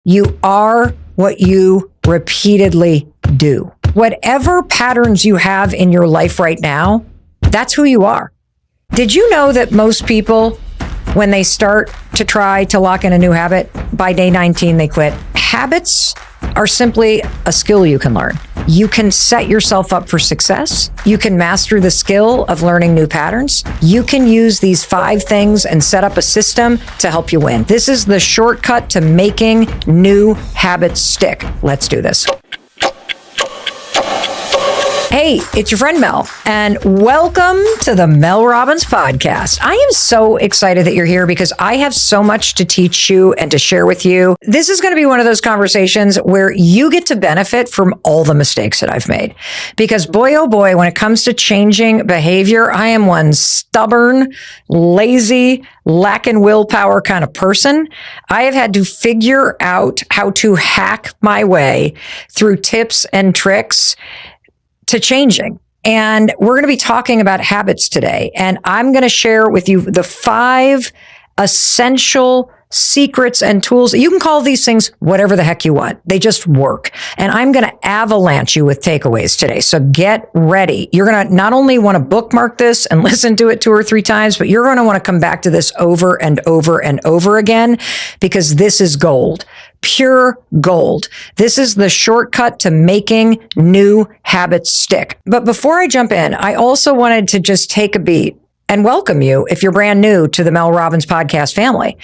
You are what you repeatedly do. Whatever patterns you have in your life right now, that's who you are. Did you know that most people, when they start to try to lock in a new habit, by day 19, they quit? Habits are simply a skill you can learn. You can set yourself up for success. You can master the skill of learning new patterns. You can use these 5 things and set up a system to help you win. This is the shortcut to making new habits stick. Let's do this. Hey, it's your friend Mel, and welcome to the Mel Robbins Podcast. I am so excited that you're here because I have so much to teach you and to share with you. This is going to be one of those conversations where you get to benefit from all the mistakes that I've made. Because boy, oh boy, when it comes to changing behavior, I am one stubborn, lazy, lacking willpower kind of person. I have had to figure out how to hack my way through tips and tricks to changing. And we're going to be talking about habits today. And I'm going to share with you the 5 essential secrets and tools. You can call these things whatever the heck you want. They just work. And I'm going to avalanche you with takeaways today. So get ready. You're going to not only want to bookmark this and listen to it 2 or 3 times, but you're going to want to come back to this over and over and over again, because this is gold. Pure gold. This is the shortcut to making new habits stick. But before I jump in, I also wanted to just take a beat and welcome you if you're brand new to the Mel Robbins Podcast family.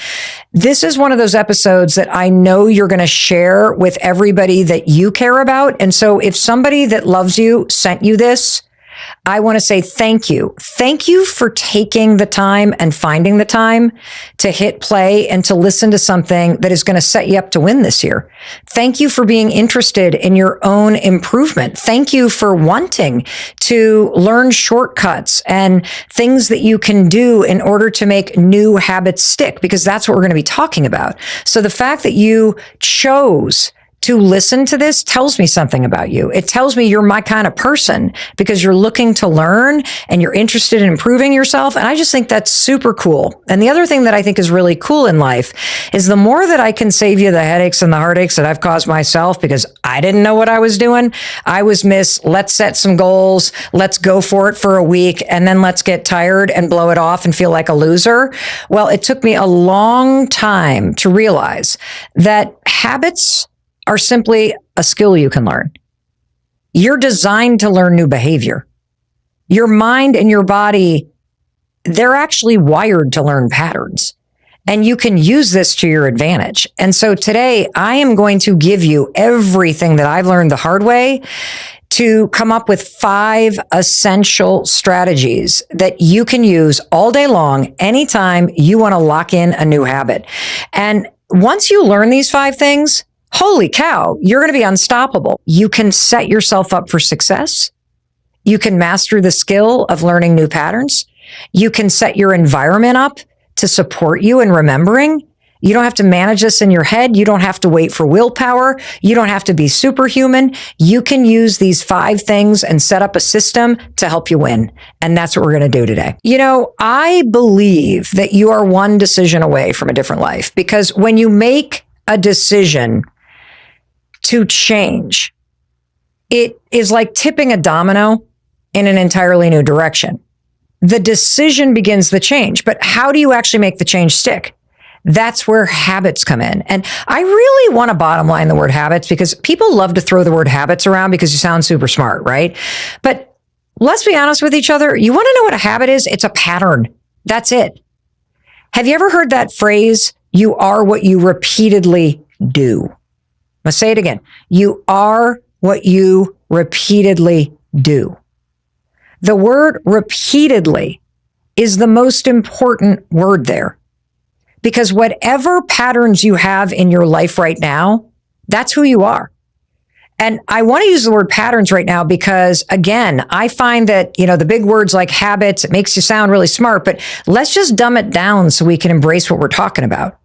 This is one of those episodes that I know you're going to share with everybody that you care about. And so if somebody that loves you sent you this, I want to say thank you. Thank you for taking the time and finding the time to hit play and to listen to something that is going to set you up to win this year. Thank you for being interested in your own improvement. Thank you for wanting to learn shortcuts and things that you can do in order to make new habits stick, because that's what we're going to be talking about. So the fact that you chose to listen to this tells me something about you. It tells me you're my kind of person because you're looking to learn and you're interested in improving yourself. And I just think that's super cool. And the other thing that I think is really cool in life is the more that I can save you the headaches and the heartaches that I've caused myself because I didn't know what I was doing. I was let's set some goals. Let's go for it for a week. And then let's get tired and blow it off and feel like a loser. Well, it took me a long time to realize that habits are simply a skill you can learn. You're designed to learn new behavior. Your mind and your body, they're actually wired to learn patterns. And you can use this to your advantage. And so today I am going to give you everything that I've learned the hard way to come up with 5 essential strategies that you can use all day long, anytime you want to lock in a new habit. And once you learn these 5 things, holy cow, you're going to be unstoppable. You can set yourself up for success. You can master the skill of learning new patterns. You can set your environment up to support you in remembering. You don't have to manage this in your head. You don't have to wait for willpower. You don't have to be superhuman. You can use these 5 things and set up a system to help you win. And that's what we're going to do today. You know, I believe that you are one decision away from a different life, because when you make a decision to change, it is like tipping a domino in an entirely new direction. The decision begins the change, but how do you actually make the change stick? That's where habits come in. And I really want to bottom line the word habits, because people love to throw the word habits around because you sound super smart, right? But let's be honest with each other. You want to know what a habit is? It's a pattern. That's it. Have you ever heard that phrase, you are what you repeatedly do? Let's say it again. You are what you repeatedly do. The word repeatedly is the most important word there, because whatever patterns you have in your life right now, that's who you are. And I want to use the word patterns right now because, again, I find that, the big words like habits, it makes you sound really smart, but let's just dumb it down so we can embrace what we're talking about.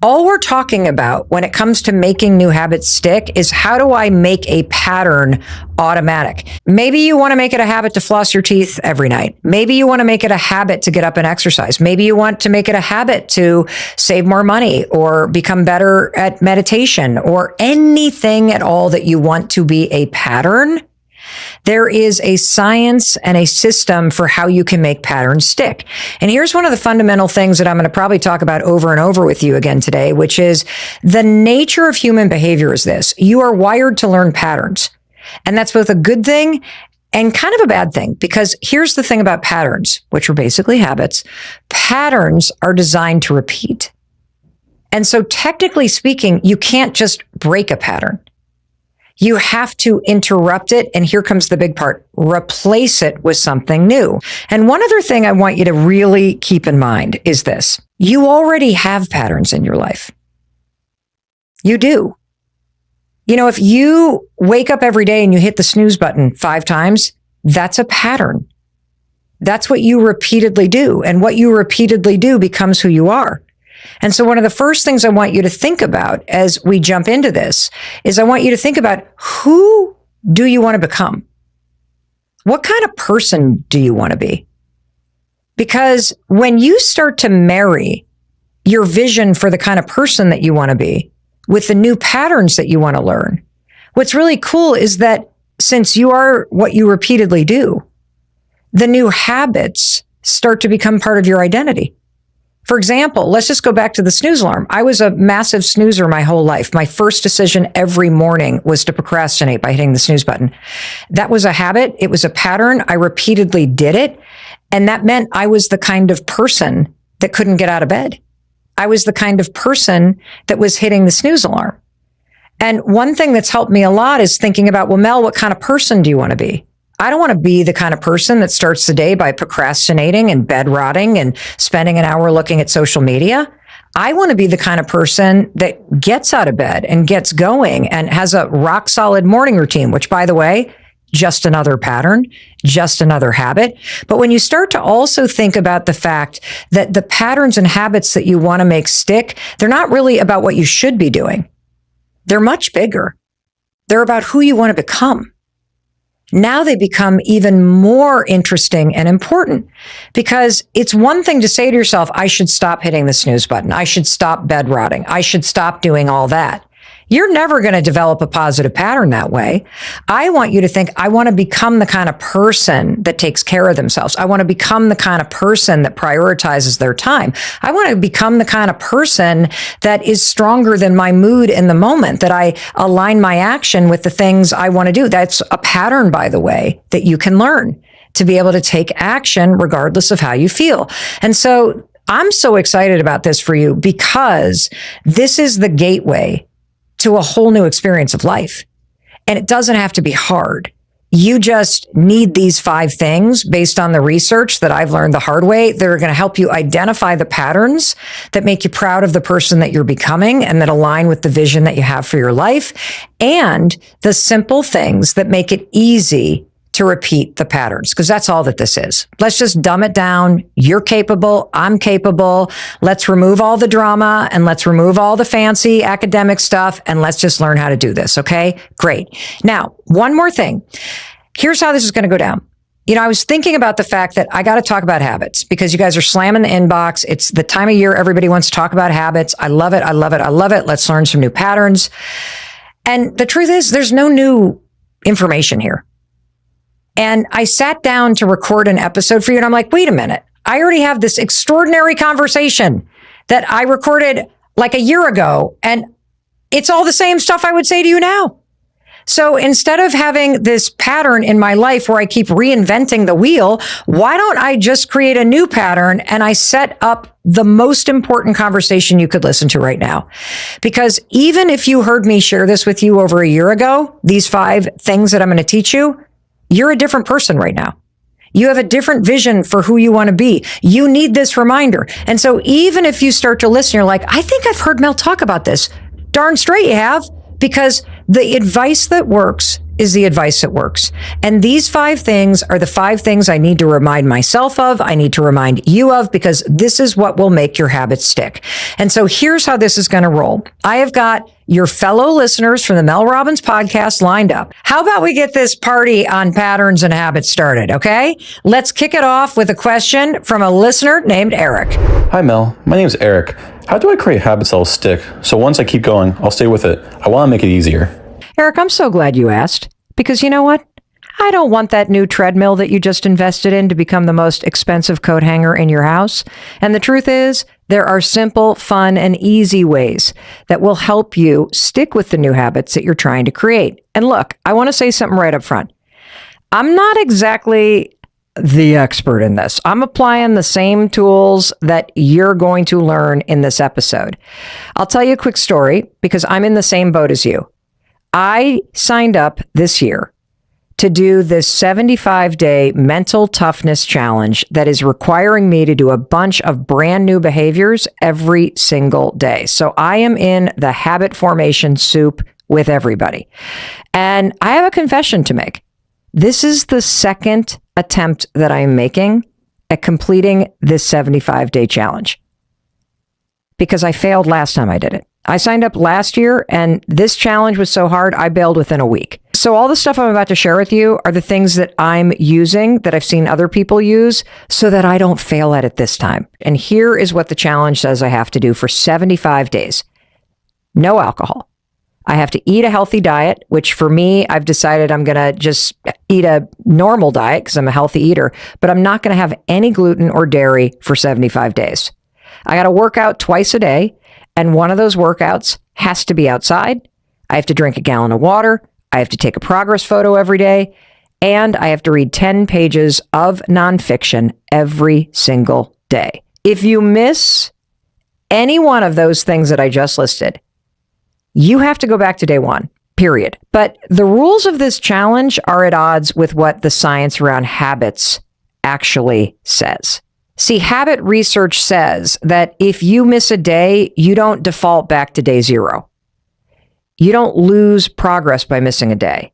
All we're talking about when it comes to making new habits stick is how do I make a pattern automatic? Maybe you want to make it a habit to floss your teeth every night. Maybe you want to make it a habit to get up and exercise. Maybe you want to make it a habit to save more money or become better at meditation or anything at all that you want to be a pattern. There is a science and a system for how you can make patterns stick. And here's one of the fundamental things that I'm going to probably talk about over and over with you again today, which is the nature of human behavior is this. You are wired to learn patterns. And that's both a good thing and kind of a bad thing, because here's the thing about patterns, which are basically habits. Patterns are designed to repeat. And so technically speaking, you can't just break a pattern. You have to interrupt it. And here comes the big part, replace it with something new. And one other thing I want you to really keep in mind is this. You already have patterns in your life. You do. You know, if you wake up every day and you hit the snooze button 5 times, that's a pattern. That's what you repeatedly do. And what you repeatedly do becomes who you are. And so one of the first things I want you to think about as we jump into this is I want you to think about, who do you want to become? What kind of person do you want to be? Because when you start to marry your vision for the kind of person that you want to be with the new patterns that you want to learn, what's really cool is that since you are what you repeatedly do, the new habits start to become part of your identity. For example, let's just go back to the snooze alarm. I was a massive snoozer my whole life. My first decision every morning was to procrastinate by hitting the snooze button. That was a habit. It was a pattern. I repeatedly did it. And that meant I was the kind of person that couldn't get out of bed. I was the kind of person that was hitting the snooze alarm. And one thing that's helped me a lot is thinking about, well, Mel, what kind of person do you want to be? I don't want to be the kind of person that starts the day by procrastinating and bed rotting and spending an hour looking at social media. I want to be the kind of person that gets out of bed and gets going and has a rock solid morning routine, which, by the way, just another pattern, just another habit. But when you start to also think about the fact that the patterns and habits that you want to make stick, they're not really about what you should be doing. They're much bigger. They're about who you want to become. Now they become even more interesting and important, because it's one thing to say to yourself, I should stop hitting the snooze button. I should stop bed rotting. I should stop doing all that. You're never going to develop a positive pattern that way. I want you to think, I want to become the kind of person that takes care of themselves. I want to become the kind of person that prioritizes their time. I want to become the kind of person that is stronger than my mood in the moment, that I align my action with the things I want to do. That's a pattern, by the way, that you can learn to be able to take action regardless of how you feel. And so I'm so excited about this for you, because this is the gateway to a whole new experience of life. And it doesn't have to be hard. You just need these 5 things based on the research that I've learned the hard way that are going to help you identify the patterns that make you proud of the person that you're becoming and that align with the vision that you have for your life, and the simple things that make it easy to repeat the patterns, because that's all that this is. Let's just dumb it down. You're capable. I'm capable. Let's remove all the drama and let's remove all the fancy academic stuff, and let's just learn how to do this. Okay, great. Now, one more thing. Here's how this is going to go down. You know, I was thinking about the fact that I got to talk about habits, because you guys are slamming the inbox. It's the time of year everybody wants to talk about habits. I love it. I love it. I love it. Let's learn some new patterns. And the truth is, there's no new information here. And I sat down to record an episode for you, and I'm like, wait a minute. I already have this extraordinary conversation that I recorded like a year ago, and it's all the same stuff I would say to you now. So instead of having this pattern in my life where I keep reinventing the wheel, why don't I just create a new pattern and I set up the most important conversation you could listen to right now? Because even if you heard me share this with you over a year ago, these 5 things that I'm going to teach you, you're a different person right now. You have a different vision for who you want to be. You need this reminder. And so even if you start to listen, you're like, I think I've heard Mel talk about this. Darn straight you have, because the advice that works is the advice that works. And these 5 things are the 5 things I need to remind myself of. I need to remind you of, because this is what will make your habits stick. And so here's how this is going to roll. I have got your fellow listeners from the Mel Robbins podcast lined up. How about we get this party on patterns and habits started? Okay, let's kick it off with a question from a listener named Eric. Hi Mel, my name is Eric. How do I create habits that will stick? So once I keep going, I'll stay with it. I want to make it easier. Eric, I'm so glad you asked, because you know what? I don't want that new treadmill that you just invested in to become the most expensive coat hanger in your house. And the truth is, there are simple, fun, and easy ways that will help you stick with the new habits that you're trying to create. And look, I want to say something right up front. I'm not exactly the expert in this. I'm applying the same tools that you're going to learn in this episode. I'll tell you a quick story, because I'm in the same boat as you. I signed up this year to do this 75-day mental toughness challenge that is requiring me to do a bunch of brand new behaviors every single day. So I am in the habit formation soup with everybody. And I have a confession to make. This is the second attempt that I'm making at completing this 75-day challenge, because I failed last time I did it. I signed up last year, and this challenge was so hard, I bailed within a week. So all the stuff I'm about to share with you are the things that I'm using, that I've seen other people use, so that I don't fail at it this time. And here is what the challenge says I have to do for 75 days. No alcohol. I have to eat a healthy diet, which for me, I've decided I'm going to just eat a normal diet because I'm a healthy eater, but I'm not going to have any gluten or dairy for 75 days. I got to work out twice a day. And one of those workouts has to be outside. I have to drink a gallon of water. I have to take a progress photo every day. And I have to read 10 pages of nonfiction every single day. If you miss any one of those things that I just listed, you have to go back to day 1, period. But the rules of this challenge are at odds with what the science around habits actually says. See, habit research says that if you miss a day, you don't default back to day 0. You don't lose progress by missing a day.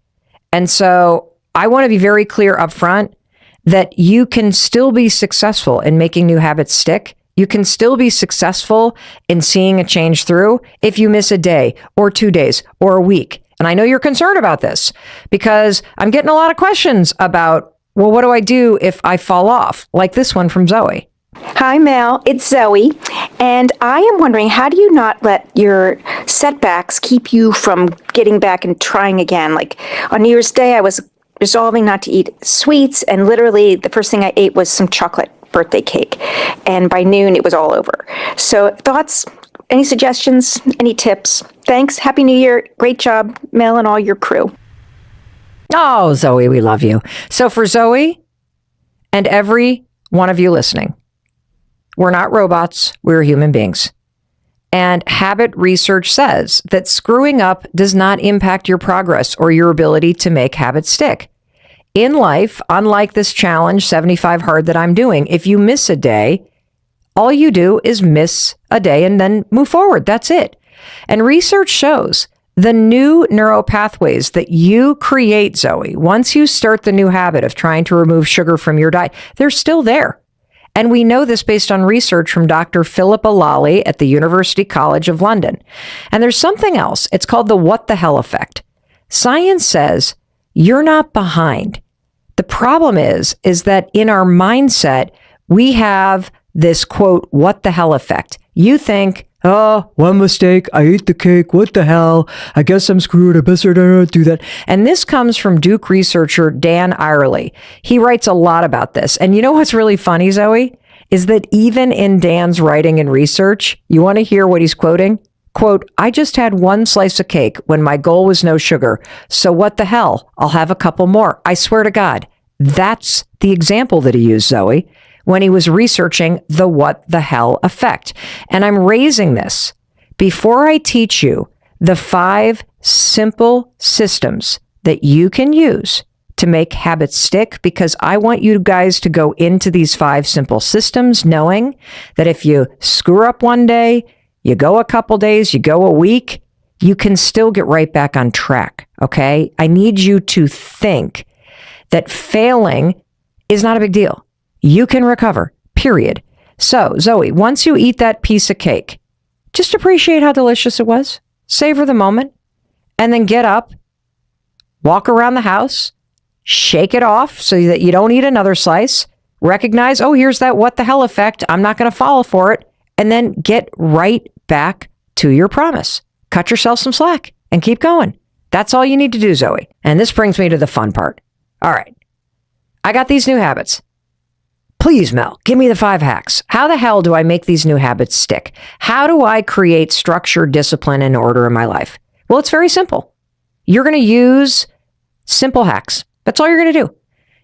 And so I want to be very clear up front that you can still be successful in making new habits stick. You can still be successful in seeing a change through if you miss a day or 2 days or a week. And I know you're concerned about this, because I'm getting a lot of questions about, well, what do I do if I fall off? Like this one from Zoe. Hi, Mel. It's Zoe. And I am wondering, how do you not let your setbacks keep you from getting back and trying again? Like on New Year's Day, I was resolving not to eat sweets, and literally the first thing I ate was some chocolate birthday cake. And by noon, it was all over. So thoughts, any suggestions, any tips? Thanks. Happy New Year. Great job, Mel, and all your crew. Oh, Zoe, we love you. So for Zoe and every one of you listening, we're not robots, we're human beings. And habit research says that screwing up does not impact your progress or your ability to make habits stick. In life, unlike this challenge 75 hard that I'm doing, if you miss a day, all you do is miss a day and then move forward. That's it. And research shows the new neural pathways that you create, Zoe, once you start the new habit of trying to remove sugar from your diet, they're still there. And we know this based on research from Dr. Philippa Lawley at the University College of London. And there's something else. It's called the what the hell effect. Science says you're not behind. The problem is that in our mindset, we have this quote, what the hell effect. You think, oh, one mistake, I ate the cake, what the hell? I guess I'm screwed, I better not do that. And this comes from Duke researcher Dan Irely. He writes a lot about this. And you know what's really funny, Zoe? Is that even in Dan's writing and research, you want to hear what he's quoting? Quote, I just had one slice of cake when my goal was no sugar. So what the hell? I'll have a couple more. I swear to God. That's the example that he used, Zoe, when he was researching the what the hell effect. And I'm raising this before I teach you the 5 simple systems that you can use to make habits stick, because I want you guys to go into these 5 simple systems knowing that if you screw up one day, you go a couple days, you go a week, you can still get right back on track. Okay. I need you to think that failing is not a big deal. You can recover, period. So, Zoe, once you eat that piece of cake, just appreciate how delicious it was. Savor the moment, and then get up, walk around the house, shake it off so that you don't eat another slice. Recognize, oh, here's that what the hell effect. I'm not going to fall for it. And then get right back to your promise. Cut yourself some slack and keep going. That's all you need to do, Zoe. And this brings me to the fun part. All right. I got these new habits. Please, Mel, give me the 5 hacks. How the hell do I make these new habits stick? How do I create structure, discipline, and order in my life? Well, it's very simple. You're going to use simple hacks. That's all you're going to do.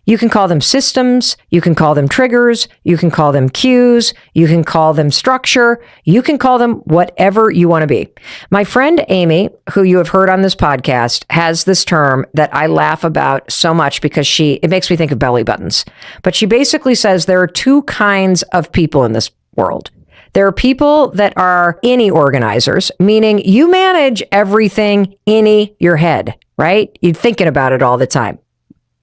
You can call them systems. You can call them triggers. You can call them cues. You can call them structure. You can call them whatever you want to be. My friend Amy, who you have heard on this podcast, has this term that I laugh about so much because it makes me think of belly buttons. But she basically says there are 2 kinds of people in this world. There are people that are innie organizers, meaning you manage everything in your head, right? You're thinking about it all the time.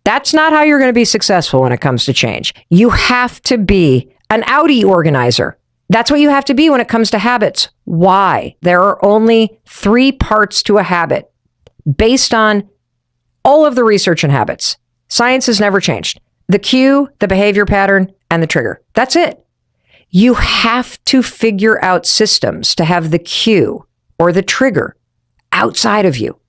That's not how you're going to be successful when it comes to change. You have to be an outie organizer. That's what you have to be when it comes to habits. Why? There are only 3 parts to a habit based on all of the research in habits. Science has never changed. The cue, the behavior pattern, and the trigger. That's it. You have to figure out systems to have the cue or the trigger outside of you.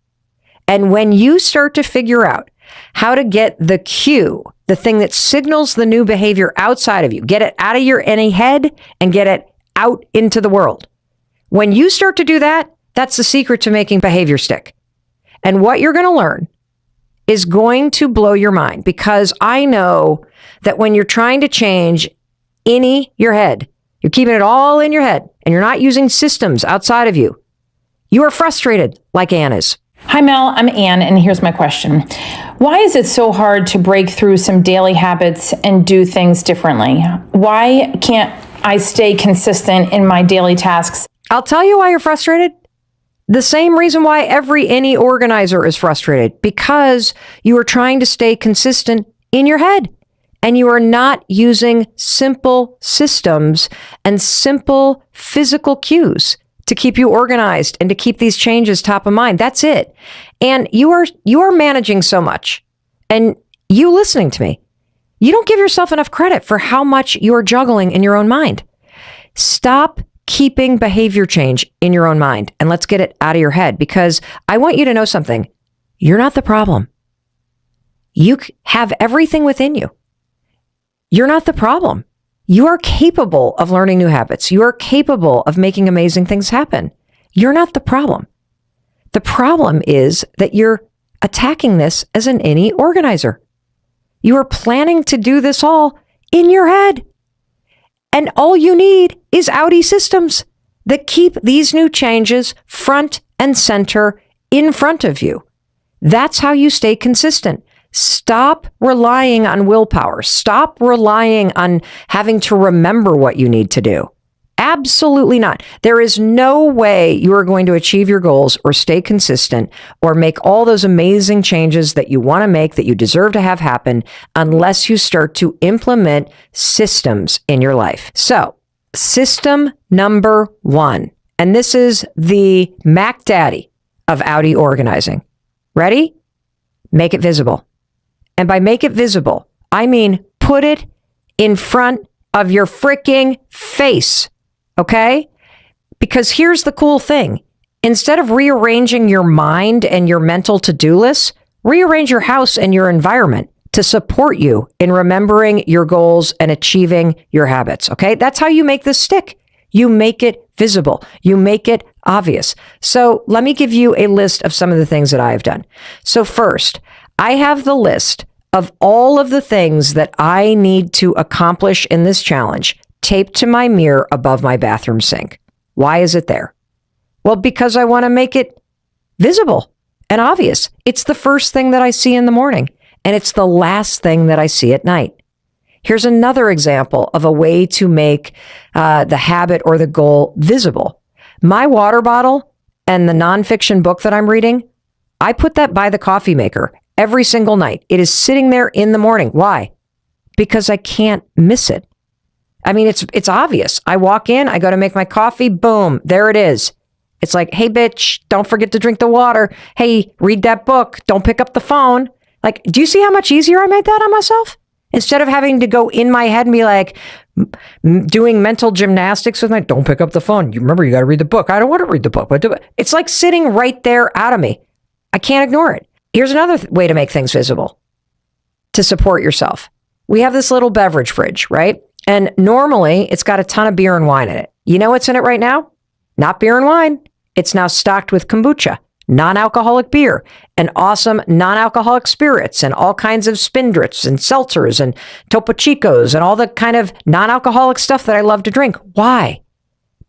And when you start to figure out how to get the cue, the thing that signals the new behavior outside of you, get it out of your any head and get it out into the world. When you start to do that, that's the secret to making behavior stick. And what you're going to learn is going to blow your mind, because I know that when you're trying to change your head, you're keeping it all in your head and you're not using systems outside of you. You are frustrated like Ann is. Hi, Mel. I'm Ann, and here's my question. Why is it so hard to break through some daily habits and do things differently? Why can't I stay consistent in my daily tasks? I'll tell you why you're frustrated. The same reason why every any organizer is frustrated, because you are trying to stay consistent in your head and you are not using simple systems and simple physical cues to keep you organized and to keep these changes top of mind. That's it. And you are managing so much. And you listening to me, you don't give yourself enough credit for how much you're juggling in your own mind. Stop keeping behavior change in your own mind and let's get it out of your head, because I want you to know something. You're not the problem. You have everything within you. You're not the problem. You are capable of learning new habits. You are capable of making amazing things happen. You're not the problem. The problem is that you're attacking this as an any organizer. You are planning to do this all in your head. And all you need is outie systems that keep these new changes front and center in front of you. That's how you stay consistent. Stop relying on willpower. Stop relying on having to remember what you need to do. Absolutely not. There is no way you are going to achieve your goals or stay consistent or make all those amazing changes that you want to make, that you deserve to have happen, unless you start to implement systems in your life. So, system number 1, and this is the Mac Daddy of outie organizing. Ready? Make it visible. And by make it visible, I mean put it in front of your freaking face, okay? Because here's the cool thing. Instead of rearranging your mind and your mental to-do lists, rearrange your house and your environment to support you in remembering your goals and achieving your habits, okay? That's how you make this stick. You make it visible. You make it obvious. So let me give you a list of some of the things that I have done. So first, I have the list of all of the things that I need to accomplish in this challenge taped to my mirror above my bathroom sink. Why is it there? Well, because I want to make it visible and obvious. It's the first thing that I see in the morning, and it's the last thing that I see at night. Here's another example of a way to make the habit or the goal visible. My water bottle and the nonfiction book that I'm reading, I put that by the coffee maker every single night. It is sitting there in the morning. Why? Because I can't miss it. I mean, it's obvious. I walk in, I go to make my coffee, boom, there it is. It's like, hey, bitch, don't forget to drink the water. Hey, read that book. Don't pick up the phone. Like, do you see how much easier I made that on myself? Instead of having to go in my head and be like, doing mental gymnastics with my, don't pick up the phone. You remember, you got to read the book. I don't want to read the book, but it's like sitting right there out of me. I can't ignore it. Here's another way to make things visible to support yourself. We have this little beverage fridge, right? And normally it's got a ton of beer and wine in it. You know what's in it right now? Not beer and wine. It's now stocked with kombucha, non-alcoholic beer, and awesome non-alcoholic spirits, and all kinds of spindrits and seltzers and Topo Chicos and all the kind of non-alcoholic stuff that I love to drink. Why?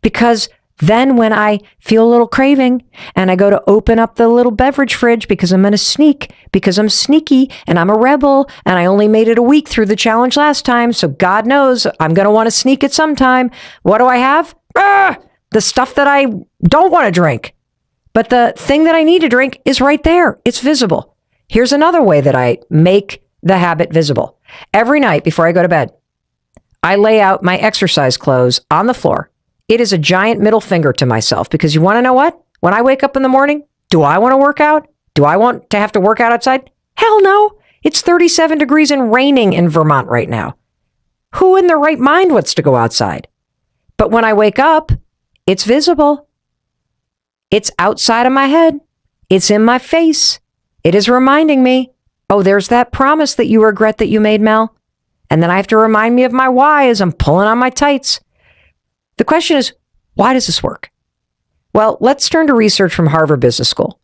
Because then when I feel a little craving and I go to open up the little beverage fridge because I'm going to sneak, because I'm sneaky and I'm a rebel and I only made it a week through the challenge last time, so God knows I'm going to want to sneak it sometime. What do I have? The stuff that I don't want to drink. But the thing that I need to drink is right there. It's visible. Here's another way that I make the habit visible. Every night before I go to bed, I lay out my exercise clothes on the floor. It is a giant middle finger to myself because you want to know what? When I wake up in the morning, do I want to work out? Do I want to have to work out outside? Hell no. It's 37 degrees and raining in Vermont right now. Who in their right mind wants to go outside? But when I wake up, it's visible. It's outside of my head. It's in my face. It is reminding me, oh, there's that promise that you regret that you made, Mel. And then I have to remind me of my why as I'm pulling on my tights. The question is, why does this work? Well, let's turn to research from Harvard Business School.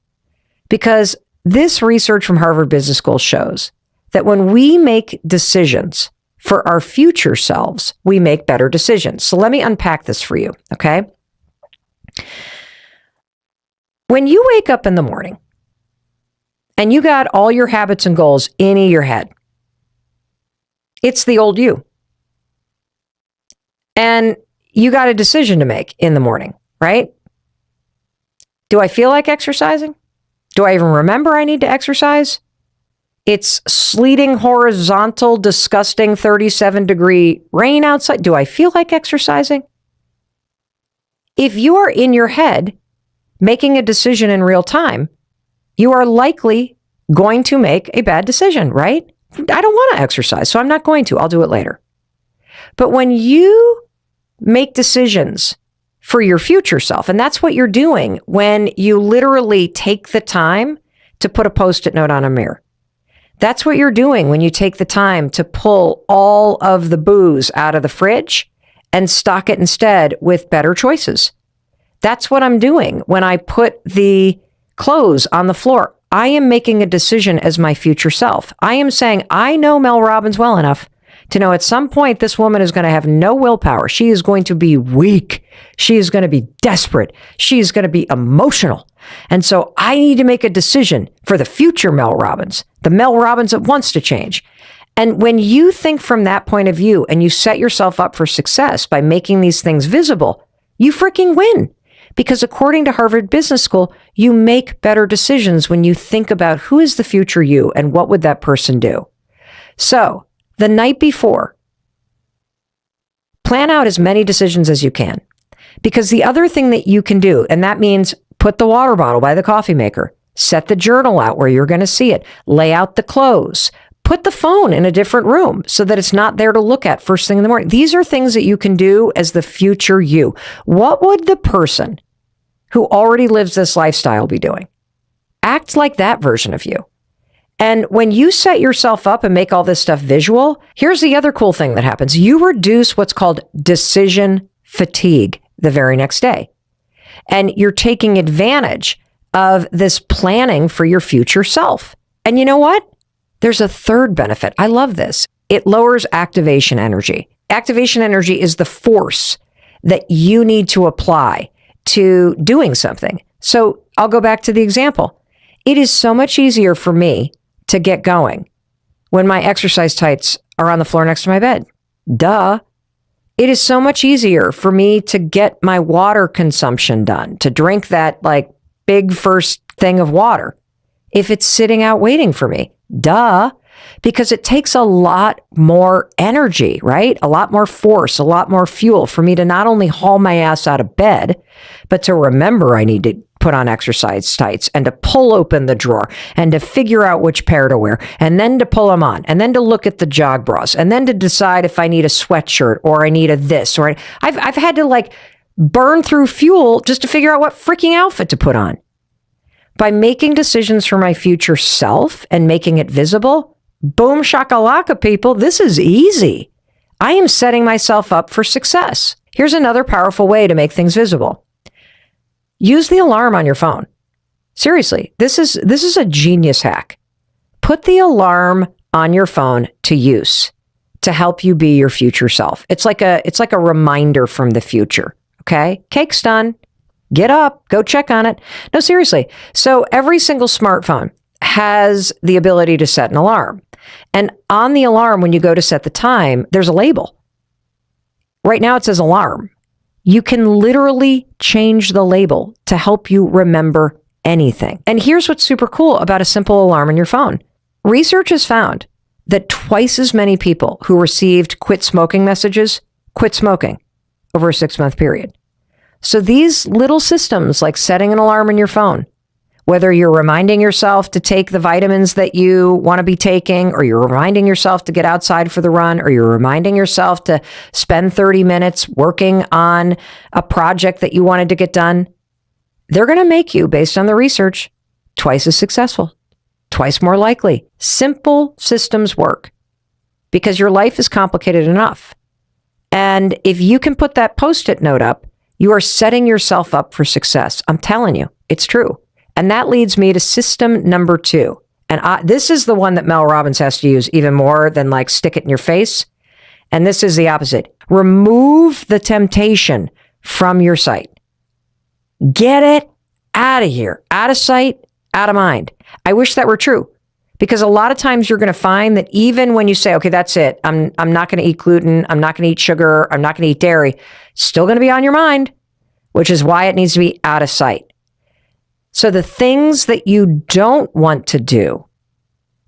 Because this research from Harvard Business School shows that when we make decisions for our future selves, we make better decisions. So let me unpack this for you, okay? When you wake up in the morning and you got all your habits and goals in your head, it's the old you. And you got a decision to make in the morning, right? Do I feel like exercising? Do I even remember I need to exercise? It's sleeting, horizontal, disgusting 37-degree rain outside. Do I feel like exercising? If you are in your head making a decision in real time, you are likely going to make a bad decision, right? I don't want to exercise, so I'm not going to. I'll do it later. But when you make decisions for your future self, and that's what you're doing when you literally take the time to put a Post-it note on a mirror. That's what you're doing when you take the time to pull all of the booze out of the fridge and stock it instead with better choices. That's what I'm doing when I put the clothes on the floor. I am making a decision as my future self. I am saying, I know Mel Robbins well enough to know at some point this woman is going to have no willpower. She is going to be weak. She is going to be desperate. She is going to be emotional. And so I need to make a decision for the future Mel Robbins, the Mel Robbins that wants to change. And when you think from that point of view and you set yourself up for success by making these things visible, you freaking win. Because according to Harvard Business School, you make better decisions when you think about who is the future you and what would that person do. So the night before, plan out as many decisions as you can. Because the other thing that you can do, and that means put the water bottle by the coffee maker, set the journal out where you're going to see it, lay out the clothes, put the phone in a different room so that it's not there to look at first thing in the morning. These are things that you can do as the future you. What would the person who already lives this lifestyle be doing? Act like that version of you. And when you set yourself up and make all this stuff visual, here's the other cool thing that happens. You reduce what's called decision fatigue the very next day. And you're taking advantage of this planning for your future self. And you know what? There's a third benefit. I love this. It lowers activation energy. Activation energy is the force that you need to apply to doing something. So I'll go back to the example. It is so much easier for me to get going when my exercise tights are on the floor next to my bed. Duh. It is so much easier for me to get my water consumption done, to drink that like big first thing of water if it's sitting out waiting for me? Duh. Because it takes a lot more energy, right? A lot more force, a lot more fuel for me to not only haul my ass out of bed, but to remember I need to put on exercise tights and to pull open the drawer and to figure out which pair to wear and then to pull them on and then to look at the jog bras and then to decide if I need a sweatshirt or I need a this or I've had to like burn through fuel just to figure out what freaking outfit to put on. By making decisions for my future self and making it visible, boom shakalaka, people, this is easy. I am setting myself up for success. Here's another powerful way to make things visible. Use the alarm on your phone. Seriously, this is a genius hack. Put the alarm on your phone to use to help you be your future self. It's like a reminder from the future. Okay? Cake's done. Get up, go check on it. No, seriously. So every single smartphone has the ability to set an alarm. And on the alarm, when you go to set the time, there's a label. Right now it says alarm. You can literally change the label to help you remember anything. And here's what's super cool about a simple alarm on your phone. Research has found that twice as many people who received quit smoking messages quit smoking over a 6-month period. So these little systems like setting an alarm on your phone, whether you're reminding yourself to take the vitamins that you want to be taking, or you're reminding yourself to get outside for the run, or you're reminding yourself to spend 30 minutes working on a project that you wanted to get done, they're going to make you, based on the research, twice as successful, twice more likely. Simple systems work because your life is complicated enough. And if you can put that Post-it note up, you are setting yourself up for success. I'm telling you, it's true. And that leads me to system number 2. And this is the one that Mel Robbins has to use even more than like stick it in your face. And this is the opposite. Remove the temptation from your sight. Get it out of here. Out of sight, out of mind. I wish that were true. Because a lot of times you're going to find that even when you say, okay, that's it. I'm not going to eat gluten. I'm not going to eat sugar. I'm not going to eat dairy. Still going to be on your mind, which is why it needs to be out of sight. So the things that you don't want to do,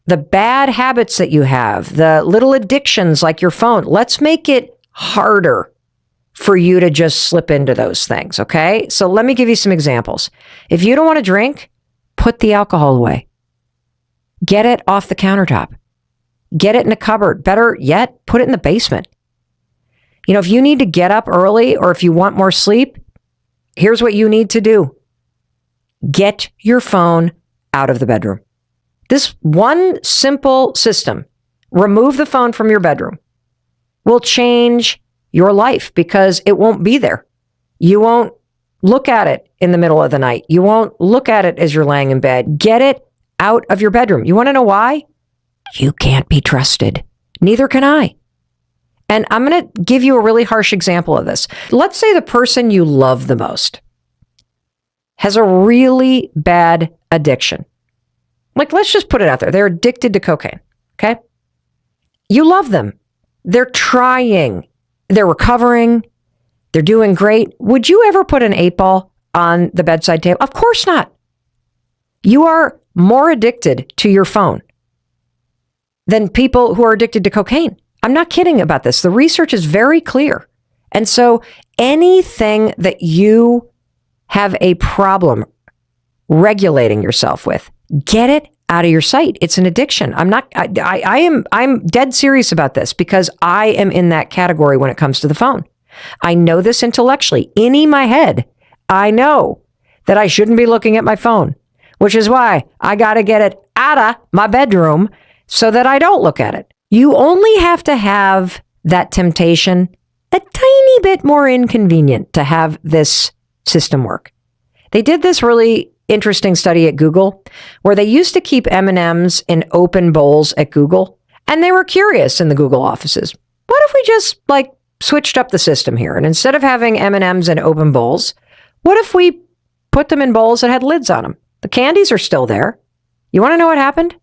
the bad habits that you have, the little addictions like your phone, let's make it harder for you to just slip into those things, okay? So let me give you some examples. If you don't want to drink, put the alcohol away. Get it off the countertop. Get it in a cupboard. Better yet, put it in the basement. You know, if you need to get up early or if you want more sleep, here's what you need to do. Get your phone out of the bedroom. This one simple system, remove the phone from your bedroom, will change your life because it won't be there. You won't look at it in the middle of the night. You won't look at it as you're laying in bed. Get it out of your bedroom. You want to know why? You can't be trusted. Neither can I. And I'm going to give you a really harsh example of this. Let's say the person you love the most has a really bad addiction. Like, let's just put it out there. They're addicted to cocaine, okay? You love them. They're trying. They're recovering. They're doing great. Would you ever put an 8-ball on the bedside table? Of course not. You are more addicted to your phone than people who are addicted to cocaine. I'm not kidding about this. The research is very clear. And so anything that you have a problem regulating yourself with, get it out of your sight. It's an addiction. I'm dead serious about this because I am in that category when it comes to the phone. I know this intellectually. In my head, I know that I shouldn't be looking at my phone, which is why I got to get it out of my bedroom so that I don't look at it. You only have to have that temptation a tiny bit more inconvenient to have this system work. They did this really interesting study at Google where they used to keep M&Ms in open bowls at Google, and they were curious in the Google offices. What if we just switched up the system here, and instead of having M&Ms in open bowls, what if we put them in bowls that had lids on them? The candies are still there. You want to know what happened?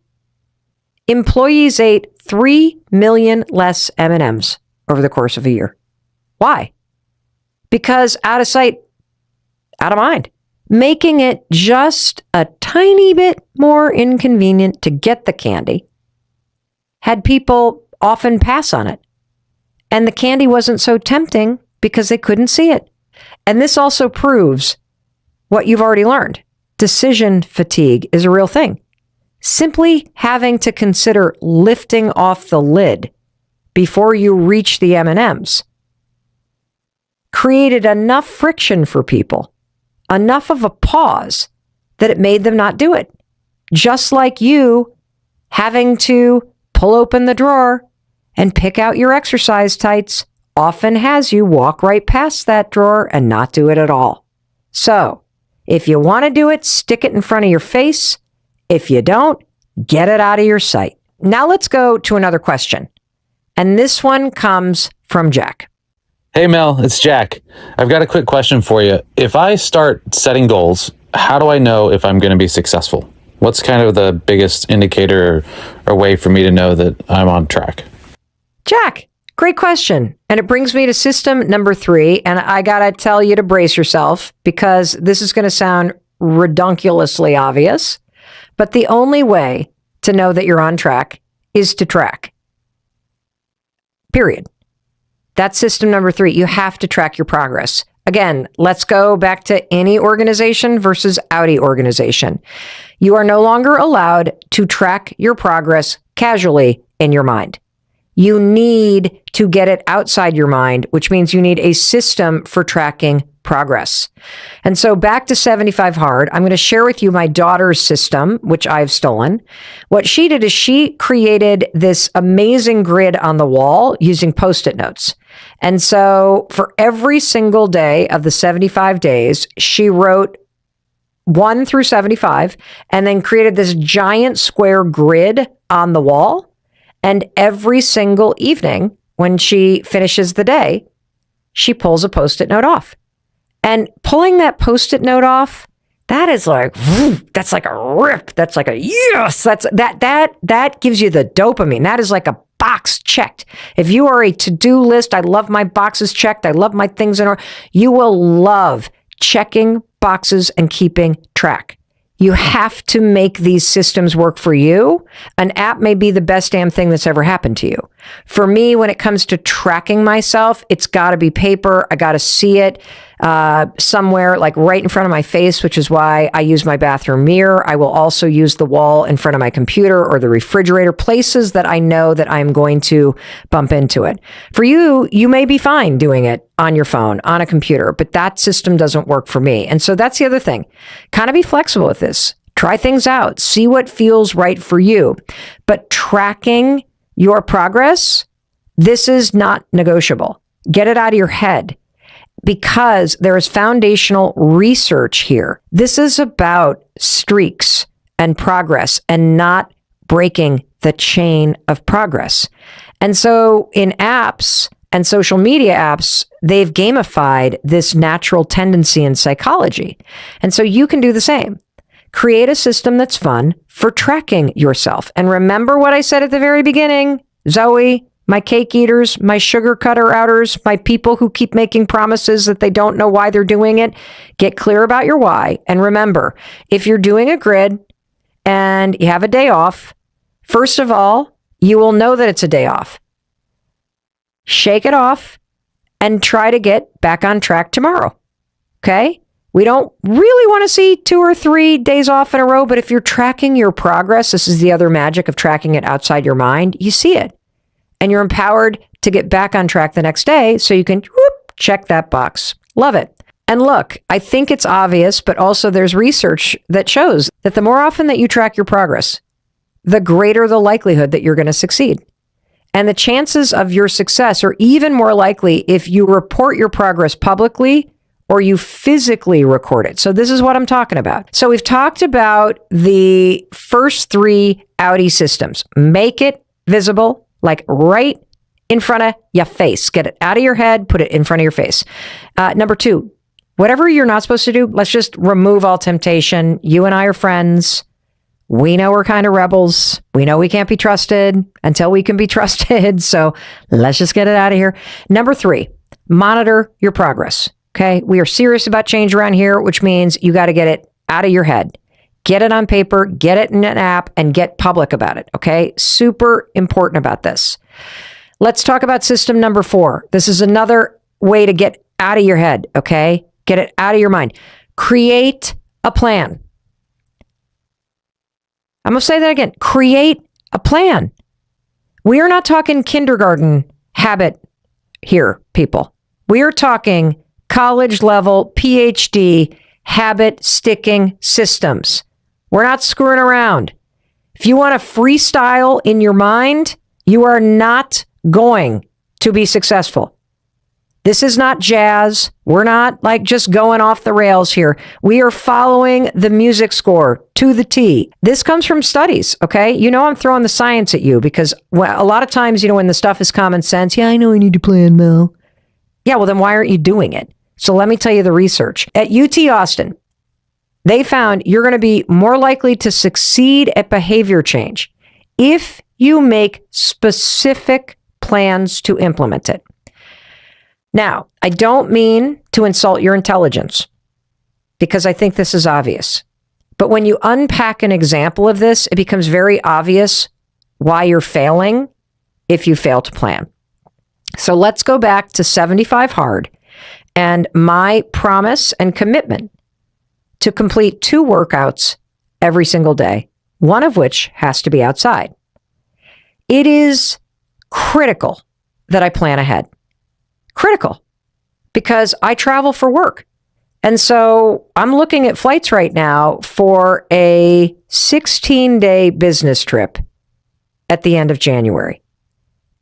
Employees ate 3 million less M&Ms over the course of a year. Why? Because out of sight, out of mind. making it just a tiny bit more inconvenient to get the candy had people often pass on it. And the candy wasn't so tempting because they couldn't see it. And this also proves what you've already learned. Decision fatigue is a real thing. Simply having to consider lifting off the lid before you reach the M&Ms created enough friction for people, enough of a pause that it made them not do it. Just like you having to pull open the drawer and pick out your exercise tights often has you walk right past that drawer and not do it at all. So, if you want to do it, stick it in front of your face. If you don't, get it out of your sight. Now let's go to another question. And this one comes from Jack. Hey Mel, it's Jack. I've got a quick question for you. If I start setting goals, how do I know if I'm going to be successful? What's kind of the biggest indicator or way for me to know that I'm on track? Jack, great question. And it brings me to system number 3. And I got to tell you to brace yourself because this is going to sound redunculously obvious. But the only way to know that you're on track is to track. Period. That's system number 3. You have to track your progress. Again, let's go back to any organization versus outie organization. You are no longer allowed to track your progress casually in your mind. You need to get it outside your mind, which means you need a system for tracking progress. And so back to 75 Hard, I'm going to share with you my daughter's system, which I've stolen. What she did is she created this amazing grid on the wall using Post-it notes. And so for every single day of the 75 days, she wrote 1 through 75 and then created this giant square grid on the wall. And every single evening when she finishes the day, she pulls a Post-it note off. And pulling that Post-it note off, that is like, that's like a rip. That's like a yes. That gives you the dopamine. That is like a box checked. If you are a to-do list, I love my boxes checked. I love my things in order. You will love checking boxes and keeping track. You have to make these systems work for you. An app may be the best damn thing that's ever happened to you. For me, when it comes to tracking myself, it's got to be paper. I got to see it somewhere like right in front of my face, which is why I use my bathroom mirror. I will also use the wall in front of my computer or the refrigerator, places that I know that I'm going to bump into it. For you, you may be fine doing it on your phone, on a computer, but that system doesn't work for me. And so that's the other thing. Kind of be flexible with this. Try things out. See what feels right for you. But tracking your progress, this is not negotiable. Get it out of your head because there is foundational research here. This is about streaks and progress and not breaking the chain of progress. And so in apps and social media apps, they've gamified this natural tendency in psychology. And so you can do the same. Create a system that's fun for tracking yourself. And remember what I said at the very beginning, Zoe, my cake eaters, my sugar cutter outers, my people who keep making promises that they don't know why they're doing it. Get clear about your why. And remember, if you're doing a grid and you have a day off, first of all, you will know that it's a day off. Shake it off and try to get back on track tomorrow. Okay? We don't really want to see 2 or 3 days off in a row, but if you're tracking your progress, this is the other magic of tracking it outside your mind, you see it. And you're empowered to get back on track the next day so you can check that box. Love it. And look, I think it's obvious, but also there's research that shows that the more often that you track your progress, the greater the likelihood that you're going to succeed. And the chances of your success are even more likely if you report your progress publicly or you physically record it. So this is what I'm talking about. So we've talked about the first 3 outie systems. Make it visible, like right in front of your face. Get it out of your head, put it in front of your face. Number 2, whatever you're not supposed to do, let's just remove all temptation. You and I are friends. We know we're kind of rebels. We know we can't be trusted until we can be trusted. So let's just get it out of here. Number 3, monitor your progress. Okay. We are serious about change around here, which means you got to get it out of your head. Get it on paper, get it in an app, and get public about it. Okay. Super important about this. Let's talk about system number 4. This is another way to get out of your head. Okay. Get it out of your mind. Create a plan. I'm going to say that again. Create a plan. We are not talking kindergarten habit here, people. We are talking college level, PhD, habit sticking systems. We're not screwing around. If you want to freestyle in your mind, you are not going to be successful. This is not jazz. We're not like just going off the rails here. We are following the music score to the T. This comes from studies, okay? You know I'm throwing the science at you because a lot of times, when the stuff is common sense, yeah, I know I need to plan, Mel. Yeah, well, then why aren't you doing it? So let me tell you the research. At UT Austin, they found you're going to be more likely to succeed at behavior change if you make specific plans to implement it. Now, I don't mean to insult your intelligence because I think this is obvious. But when you unpack an example of this, it becomes very obvious why you're failing if you fail to plan. So let's go back to 75 Hard and my promise and commitment to complete 2 workouts every single day, one of which has to be outside. It is critical that I plan ahead. Critical, because I travel for work. And so I'm looking at flights right now for a 16-day business trip at the end of January.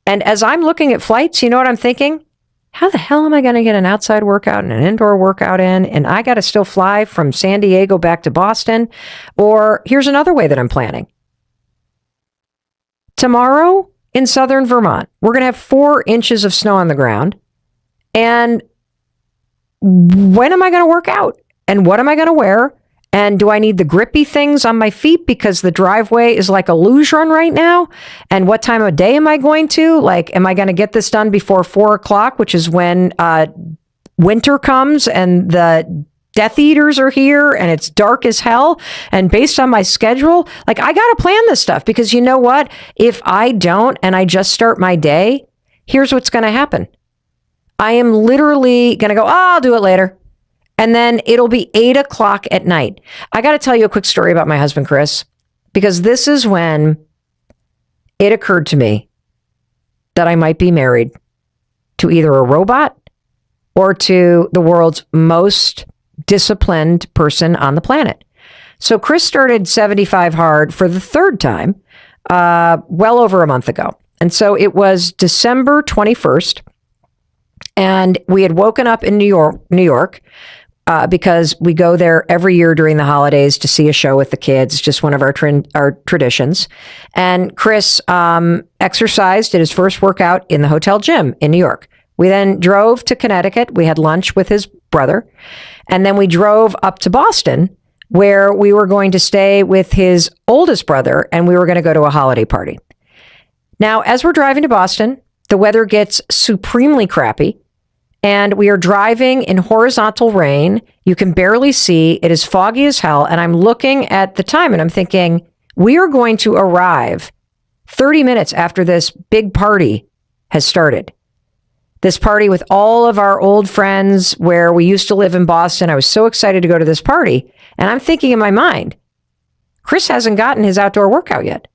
And as I'm looking at flights, you know what I'm thinking? How the hell am I going to get an outside workout and an indoor workout in? And I got to still fly from San Diego back to Boston. Or here's another way that I'm planning. Tomorrow in southern Vermont, we're going to have 4 inches of snow on the ground. And when am I going to work out? And what am I going to wear? And do I need the grippy things on my feet because the driveway is like a luge run right now? And what time of day am I going to? Like, am I going to get this done before 4 o'clock, which is when winter comes and the Death Eaters are here and it's dark as hell? And based on my schedule, like I got to plan this stuff because you know what? If I don't and I just start my day, here's what's going to happen. I am literally going to go, I'll do it later. And then it'll be 8 o'clock at night. I got to tell you a quick story about my husband, Chris, because this is when it occurred to me that I might be married to either a robot or to the world's most disciplined person on the planet. So Chris started 75 Hard for the 3rd time, well over a month ago. And so it was December 21st. And we had woken up in New York, because we go there every year during the holidays to see a show with the kids. It's just one of our traditions. And Chris exercised, did his first workout in the hotel gym in New York. We then drove to Connecticut. We had lunch with his brother. And then we drove up to Boston, where we were going to stay with his oldest brother, and we were going to go to a holiday party. Now, as we're driving to Boston, the weather gets supremely crappy. And we are driving in horizontal rain. You can barely see. It is foggy as hell. And I'm looking at the time and I'm thinking, we are going to arrive 30 minutes after this big party has started. This party with all of our old friends where we used to live in Boston. I was so excited to go to this party. And I'm thinking in my mind, Chris hasn't gotten his outdoor workout yet.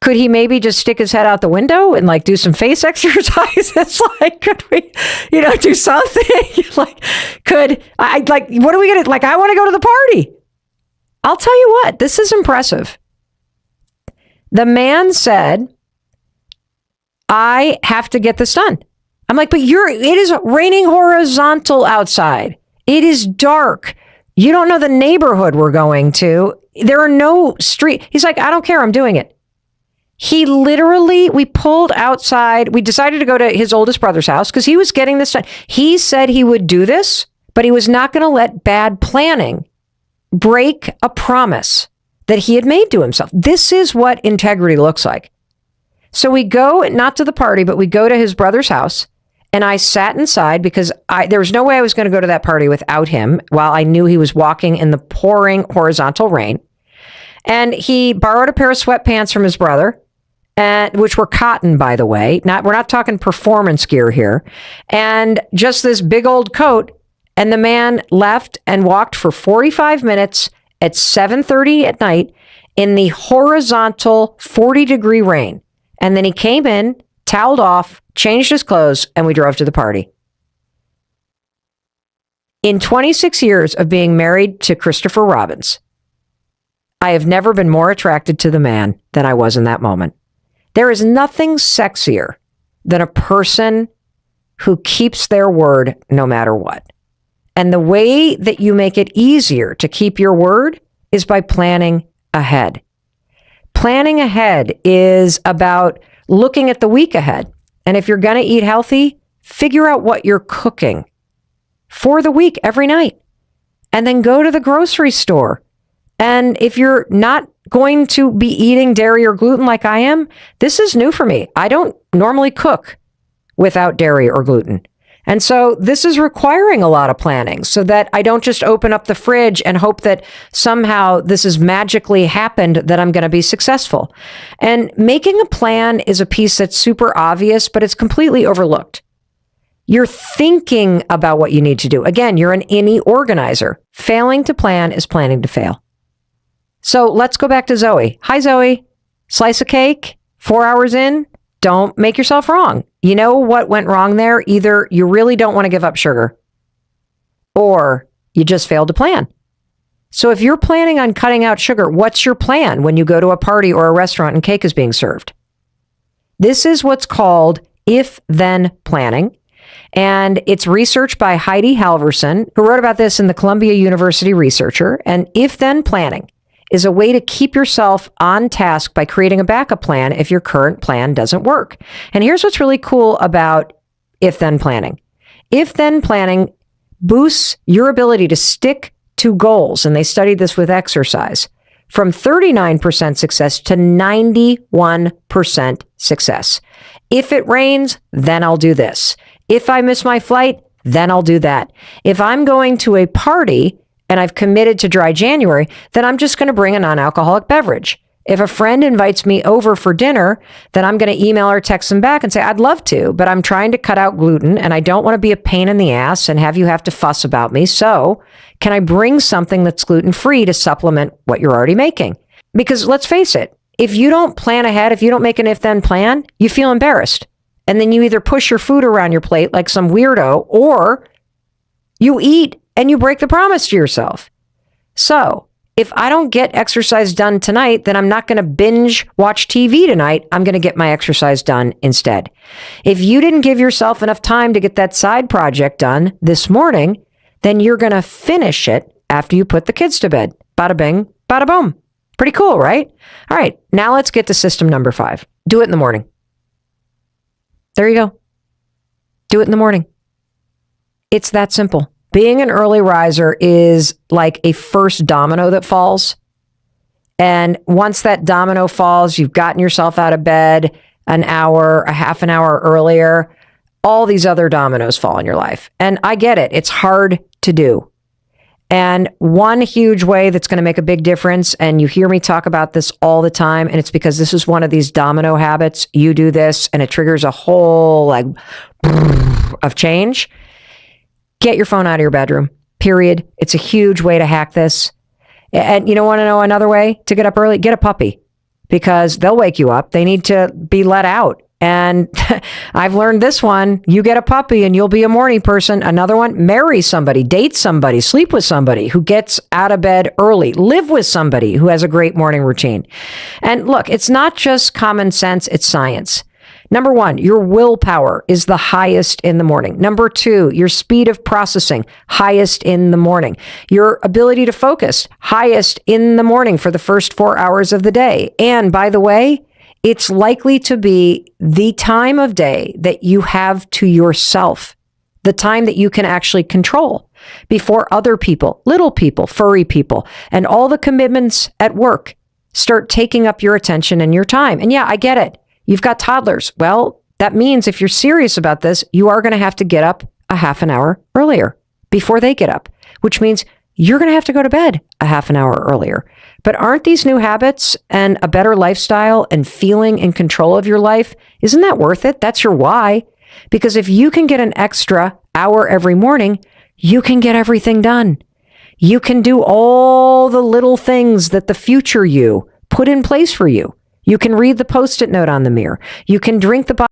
Could he maybe just stick his head out the window and like do some face exercises? Like, could we, do something? Like, what are we going to, like, I want to go to the party. I'll tell you what, this is impressive. The man said, I have to get this done. I'm like, but it is raining horizontal outside. It is dark. You don't know the neighborhood we're going to. There are no street. He's like, I don't care. I'm doing it. We pulled outside. We decided to go to his oldest brother's house because he was getting this done. He said he would do this, but he was not going to let bad planning break a promise that he had made to himself. This is what integrity looks like. So we go not to the party, but we go to his brother's house And I sat inside because there was no way I was going to go to that party without him while I knew he was walking in the pouring horizontal rain. And he borrowed a pair of sweatpants from his brother, which were cotton, by the way. We're not talking performance gear here. And just this big old coat. And the man left and walked for 45 minutes at 7:30 at night in the horizontal 40-degree rain. And then he came in, toweled off, changed his clothes, and we drove to the party. In 26 years of being married to Christopher Robbins, I have never been more attracted to the man than I was in that moment. There is nothing sexier than a person who keeps their word no matter what. And the way that you make it easier to keep your word is by planning ahead. Planning ahead is about looking at the week ahead. And if you're going to eat healthy, figure out what you're cooking for the week every night. And then go to the grocery store. And if you're not going to be eating dairy or gluten like I am, this is new for me. I don't normally cook without dairy or gluten. And so this is requiring a lot of planning so that I don't just open up the fridge and hope that somehow this has magically happened that I'm going to be successful. And making a plan is a piece that's super obvious, but it's completely overlooked. You're thinking about what you need to do. Again, you're an innie organizer. Failing to plan is planning to fail. So let's go back to Zoe. Hi, Zoe. Slice of cake, 4 hours in. Don't make yourself wrong. You know what went wrong there? Either you really don't want to give up sugar or you just failed to plan. So if you're planning on cutting out sugar, what's your plan when you go to a party or a restaurant and cake is being served? This is what's called if-then planning. And it's research by Heidi Halverson, who wrote about this in the Columbia University Researcher. And if-then planning is a way to keep yourself on task by creating a backup plan if your current plan doesn't work. And here's what's really cool about if-then planning. If-then planning boosts your ability to stick to goals, and they studied this with exercise, from 39% success to 91% success. If it rains, then I'll do this. If I miss my flight, then I'll do that. If I'm going to a party and I've committed to dry January, then I'm just going to bring a non-alcoholic beverage. If a friend invites me over for dinner, then I'm going to email or text them back and say, I'd love to, but I'm trying to cut out gluten and I don't want to be a pain in the ass and have you have to fuss about me. So can I bring something that's gluten-free to supplement what you're already making? Because let's face it, if you don't plan ahead, if you don't make an if-then plan, you feel embarrassed. And then you either push your food around your plate like some weirdo, or you eat and you break the promise to yourself. So if I don't get exercise done tonight, then I'm not going to binge watch TV tonight. I'm going to get my exercise done instead. If you didn't give yourself enough time to get that side project done this morning, then you're going to finish it after you put the kids to bed. Bada bing, bada boom. Pretty cool, right? All right, now let's get to system number 5. Do it in the morning. There you go. Do it in the morning. It's that simple. Being an early riser is like a first domino that falls. And once that domino falls, you've gotten yourself out of bed an hour, a half an hour earlier, all these other dominoes fall in your life. And I get it. It's hard to do. And one huge way that's going to make a big difference, and you hear me talk about this all the time, and it's because this is one of these domino habits. You do this and it triggers a whole of change. Get your phone out of your bedroom, period. It's a huge way to hack this. And you don't want to know another way to get up early? Get a puppy, because they'll wake you up. They need to be let out. And I've learned this one. You get a puppy and you'll be a morning person. Another one, marry somebody, date somebody, sleep with somebody who gets out of bed early, live with somebody who has a great morning routine. And look, it's not just common sense, it's science. Number 1, your willpower is the highest in the morning. Number 2, your speed of processing, highest in the morning. Your ability to focus, highest in the morning for the first 4 hours of the day. And by the way, it's likely to be the time of day that you have to yourself, the time that you can actually control before other people, little people, furry people, and all the commitments at work start taking up your attention and your time. And yeah, I get it. You've got toddlers. Well, That means if you're serious about this, you are going to have to get up a half an hour earlier before they get up, which means you're going to have to go to bed a half an hour earlier. But aren't these new habits and a better lifestyle and feeling in control of your life, isn't that worth it? That's your why. Because if you can get an extra hour every morning, you can get everything done. You can do all the little things that the future you put in place for you. You can read the Post-it note on the mirror. You can drink the